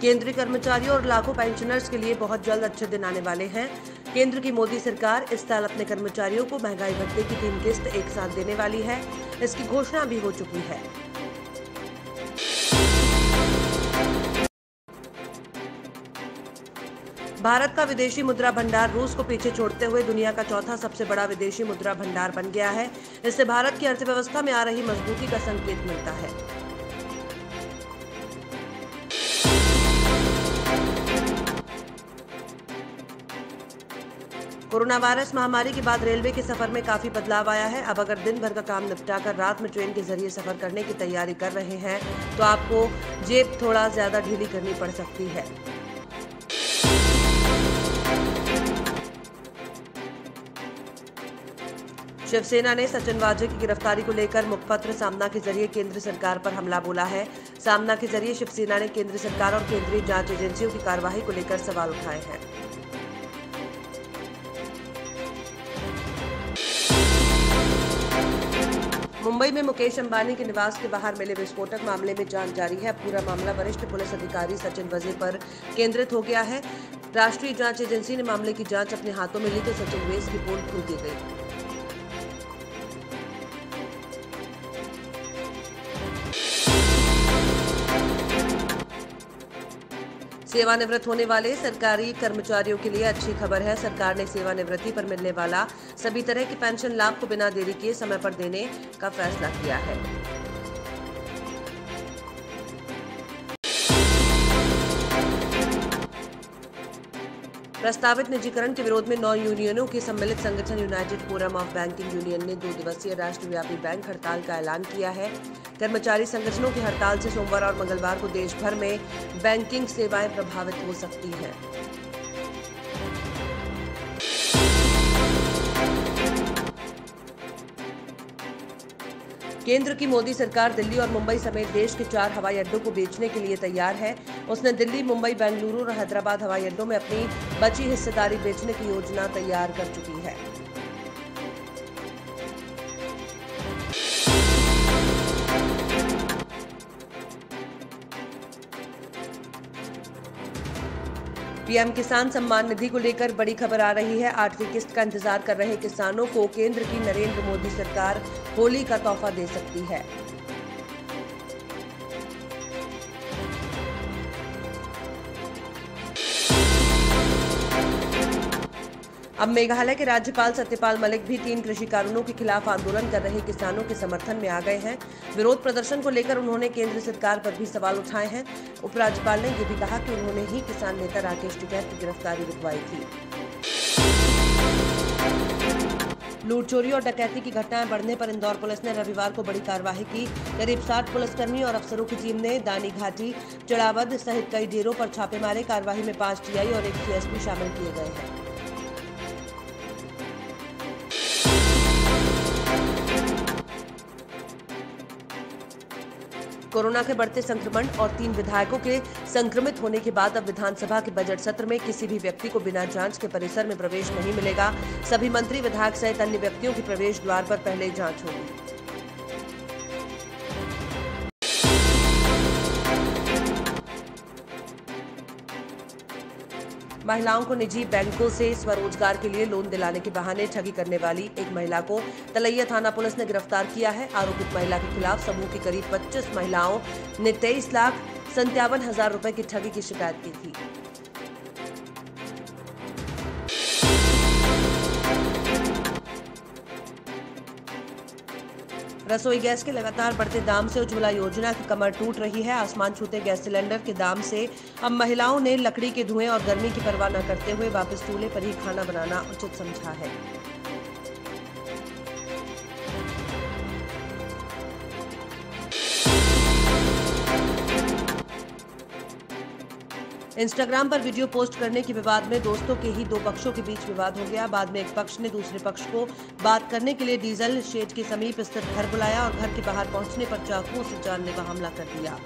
केंद्रीय कर्मचारियों और लाखों पेंशनर्स के लिए बहुत जल्द अच्छे दिन आने वाले हैं। केंद्र की मोदी सरकार इस साल अपने कर्मचारियों को महंगाई भत्ते की 3 किस्त एक साथ देने वाली है। इसकी घोषणा भी हो चुकी है। भारत का विदेशी मुद्रा भंडार रूस को पीछे छोड़ते हुए दुनिया का चौथा सबसे बड़ा विदेशी मुद्रा भंडार बन गया है। इससे भारत की अर्थव्यवस्था में आ रही मजबूती का संकेत मिलता है। कोरोना वायरस महामारी के बाद रेलवे के सफर में काफी बदलाव आया है। अब अगर दिन भर का काम निपटाकर रात में ट्रेन के जरिए सफर करने की तैयारी कर रहे हैं तो आपको जेब थोड़ा ज्यादा ढीली करनी पड़ सकती है। शिवसेना ने सचिन वाजे की गिरफ्तारी को लेकर मुखपत्र सामना के जरिए केंद्र सरकार पर हमला बोला है। सामना के जरिए शिवसेना ने केंद्र सरकार और केंद्रीय जांच एजेंसियों की कार्रवाई को लेकर सवाल उठाए हैं। मुंबई में मुकेश अंबानी के निवास के बाहर मिले विस्फोटक मामले में जांच जारी है। पूरा मामला वरिष्ठ पुलिस अधिकारी सचिन वाजे पर केंद्रित हो गया है। राष्ट्रीय जांच एजेंसी ने मामले की जांच अपने हाथों में ली तो सचिन वाजे की पोल खुल दी गई। सेवानिवृत्त होने वाले सरकारी कर्मचारियों के लिए अच्छी खबर है। सरकार ने सेवानिवृत्ति पर मिलने वाला सभी तरह के पेंशन लाभ को बिना देरी किए समय पर देने का फैसला किया है। प्रस्तावित निजीकरण के विरोध में 9 यूनियनों के सम्मिलित संगठन United forum of banking union ने 2 दिवसीय राष्ट्रव्यापी बैंक हड़ताल का ऐलान किया है। कर्मचारी संगठनों की हड़ताल से सोमवार और मंगलवार को देश भर में बैंकिंग सेवाएं प्रभावित हो सकती हैं। केंद्र की मोदी सरकार दिल्ली और मुंबई समेत देश के 4 हवाई अड्डों को बेचने के लिए तैयार है। उसने दिल्ली, मुंबई, बेंगलुरु और हैदराबाद हवाई अड्डों में अपनी बची हिस्सेदारी बेचने की योजना तैयार कर चुकी है। पीएम किसान सम्मान निधि को लेकर बड़ी खबर आ रही है। 8वीं किस्त का इंतजार कर रहे किसानों को केंद्र की नरेंद्र मोदी सरकार होली का तोहफा दे सकती है। अब मेघालय के राज्यपाल सत्यपाल मलिक भी 3 कृषि कानूनों के खिलाफ आंदोलन कर रहे किसानों के समर्थन में आ गए हैं। विरोध प्रदर्शन को लेकर उन्होंने केंद्र सरकार पर भी सवाल उठाए हैं। उपराज्यपाल ने यह भी कहा कि उन्होंने ही किसान नेता राकेश टिकैत की गिरफ्तारी रुकवाई थी। लूट, चोरी और डकैती की घटनाएं बढ़ने पर इंदौर पुलिस ने रविवार को बड़ी कार्रवाई की। करीब 60 पुलिसकर्मी और अफसरों की टीम ने दानी घाटी, चड़ावद सहित कई डेरों पर छापे मारे। कार्रवाई में 5 टीआई और 1 सीएसपी शामिल किए गए हैं। कोरोना के बढ़ते संक्रमण और 3 विधायकों के संक्रमित होने के बाद अब विधानसभा के बजट सत्र में किसी भी व्यक्ति को बिना जांच के परिसर में प्रवेश नहीं मिलेगा। सभी मंत्री, विधायक सहित अन्य व्यक्तियों की प्रवेश द्वार पर पहले जांच होगी। महिलाओं को निजी बैंकों से स्वरोजगार के लिए लोन दिलाने के बहाने ठगी करने वाली एक महिला को तलैया थाना पुलिस ने गिरफ्तार किया है। आरोपित महिला के खिलाफ समूह की करीब 25 महिलाओं ने 23,57,000 रुपए की ठगी की शिकायत की थी। रसोई गैस के लगातार बढ़ते दाम से उज्ज्वला योजना की कमर टूट रही है। आसमान छूते गैस सिलेंडर के दाम से अब महिलाओं ने लकड़ी के धुएं और गर्मी की परवाह न करते हुए वापस चूल्हे पर ही खाना बनाना उचित समझा है। इंस्टाग्राम पर वीडियो पोस्ट करने के विवाद में दोस्तों के ही 2 पक्षों के बीच विवाद हो गया। बाद में एक पक्ष ने दूसरे पक्ष को बात करने के लिए डीजल शेड के समीप स्थित घर बुलाया और घर के बाहर पहुंचने पर चाकुओं से जानलेवा हमला कर दिया।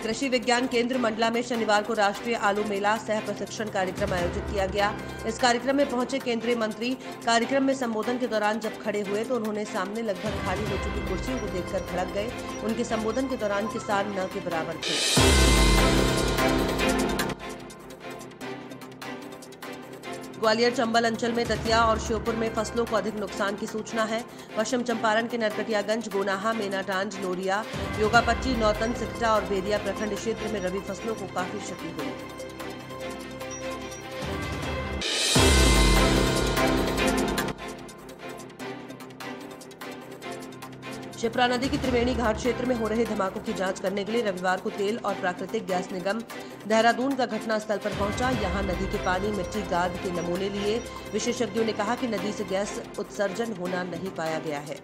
कृषि विज्ञान केंद्र मंडला में शनिवार को राष्ट्रीय आलू मेला सह प्रशिक्षण कार्यक्रम आयोजित किया गया। इस कार्यक्रम में पहुंचे केंद्रीय मंत्री कार्यक्रम में संबोधन के दौरान जब खड़े हुए तो उन्होंने सामने लगभग खाली हो चुकी कुर्सियों को देखकर भड़क गए। उनके संबोधन के दौरान किसान न के बराबर थे। ग्वालियर चंबल अंचल में दतिया और श्योपुर में फसलों को अधिक नुकसान की सूचना है। पश्चिम चंपारण के नरकटियागंज, गोनाहा, मेनाटांड, लोरिया, योगापट्टी, नौतन, सिकटा और बेरिया प्रखंड क्षेत्र में रबी फसलों को काफी क्षति हुई। शिप्रा नदी की त्रिवेणी घाट क्षेत्र में हो रहे धमाकों की जांच करने के लिए रविवार को तेल और प्राकृतिक गैस निगम देहरादून का घटनास्थल पर पहुंचा। यहां नदी के पानी, मिट्टी, गाद के नमूने लिए। विशेषज्ञों ने कहा कि नदी से गैस उत्सर्जन होना नहीं पाया गया है।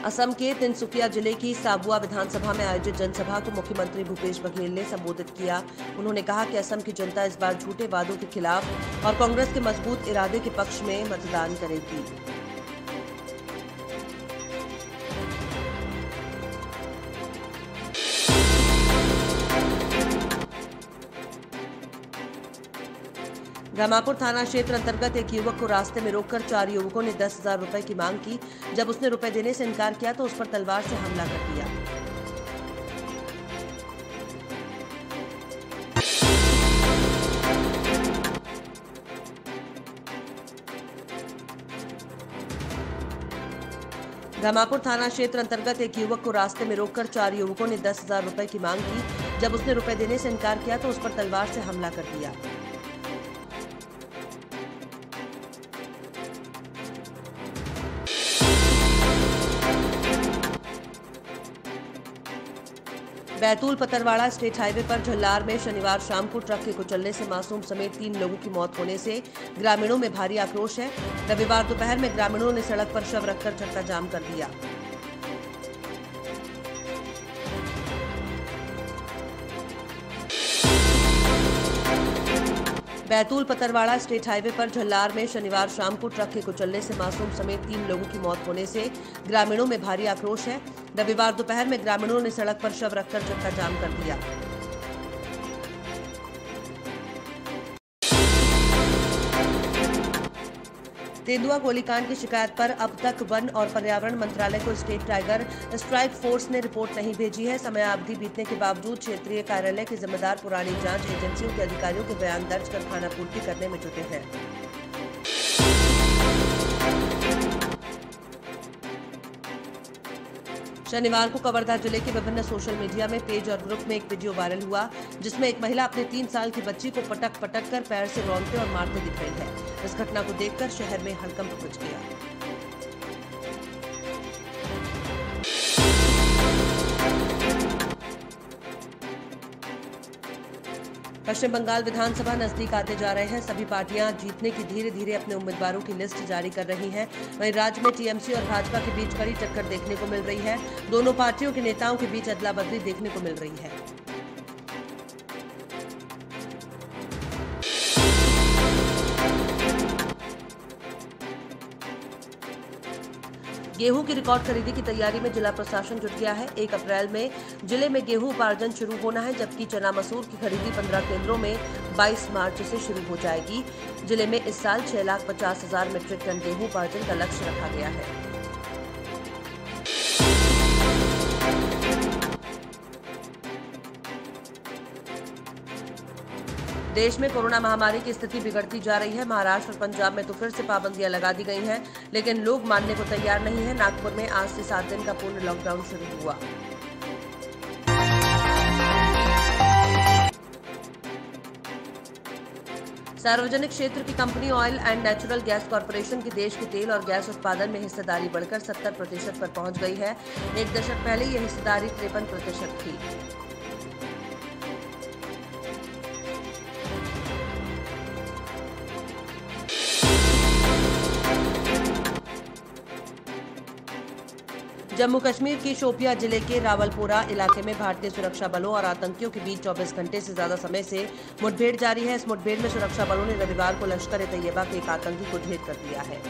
असम के तिनसुकिया जिले की साबुआ विधानसभा में आयोजित जनसभा को मुख्यमंत्री भूपेश बघेल ने संबोधित किया। उन्होंने कहा कि असम की जनता इस बार झूठे वादों के खिलाफ और कांग्रेस के मजबूत इरादे के पक्ष में मतदान करेगी। गामापुर थाना क्षेत्र अंतर्गत एक युवक को रास्ते में रोककर 4 युवकों ने 10,000 रुपए की मांग की। जब उसने रुपए देने से इनकार किया तो उस पर तलवार से हमला कर दिया। गामापुर थाना क्षेत्र अंतर्गत एक युवक को रास्ते में रोककर 4 युवकों ने 10,000 रुपए की मांग की। जब उसने रुपए देने से इनकार किया तो उस पर तलवार से हमला कर दिया। बैतूल पतरवाड़ा स्टेट हाईवे पर झल्लार में शनिवार शाम को ट्रक के कुचलने से मासूम समेत 3 लोगों की मौत होने से ग्रामीणों में भारी आक्रोश है। रविवार दोपहर में ग्रामीणों ने सड़क पर शव रखकर चक्का जाम कर दिया। बैतूल पतरवाड़ा स्टेट हाईवे पर झल्लार में शनिवार शाम को ट्रक के कुचलने से मासूम समेत 3 लोगों की मौत होने से ग्रामीणों में भारी आक्रोश है। रविवार दोपहर में ग्रामीणों ने सड़क पर शव रखकर चक्का जाम कर दिया। तेंदुआ गोलीकांड की शिकायत पर अब तक वन और पर्यावरण मंत्रालय को स्टेट टाइगर स्ट्राइक फोर्स ने रिपोर्ट नहीं भेजी है। समयावधि बीतने के बावजूद क्षेत्रीय कार्यालय के जिम्मेदार पुरानी जांच एजेंसियों के अधिकारियों के बयान दर्ज कर खानापूर्ति करने में जुटे हैं। शनिवार को कवर्धा जिले के विभिन्न सोशल मीडिया में पेज और ग्रुप में एक वीडियो वायरल हुआ जिसमें एक महिला अपने 3 साल की बच्ची को पटक कर पैर से रौंदते और मारते दिख रही है। इस घटना को देखकर शहर में हड़कंप मच गया। पश्चिम बंगाल विधानसभा नजदीक आते जा रहे हैं। सभी पार्टियां जीतने की धीरे धीरे अपने उम्मीदवारों की लिस्ट जारी कर रही हैं। वहीं राज्य में टीएमसी और भाजपा के बीच कड़ी टक्कर देखने को मिल रही है। दोनों पार्टियों के नेताओं के बीच अदला बदली देखने को मिल रही है। गेहूं की रिकॉर्ड खरीदी की तैयारी में जिला प्रशासन जुट गया है। 1 अप्रैल में जिले में गेहूं उपार्जन शुरू होना है, जबकि चना मसूर की खरीदी 15 केंद्रों में 22 मार्च से शुरू हो जाएगी। जिले में इस साल 6,50,000 मीट्रिक टन गेहूं उपार्जन का लक्ष्य रखा गया है। देश में कोरोना महामारी की स्थिति बिगड़ती जा रही है। महाराष्ट्र और पंजाब में तो फिर से पाबंदियां लगा दी गई हैं, लेकिन लोग मानने को तैयार नहीं है। नागपुर में आज से 7 दिन का पूर्ण लॉकडाउन शुरू हुआ। सार्वजनिक क्षेत्र की company oil and natural gas corporation की देश के तेल और गैस उत्पादन में हिस्सेदारी बढ़कर 70% पर पहुंच गई है। एक दशक पहले यह हिस्सेदारी 53% थी। जम्मू कश्मीर की शोपियां जिले के रावलपोरा इलाके में भारतीय सुरक्षा बलों और आतंकियों के बीच 24 घंटे से ज्यादा समय से मुठभेड़ जारी है। इस मुठभेड़ में सुरक्षा बलों ने रविवार को लश्कर-ए-तैयबा के एक आतंकी को ढेर कर दिया है।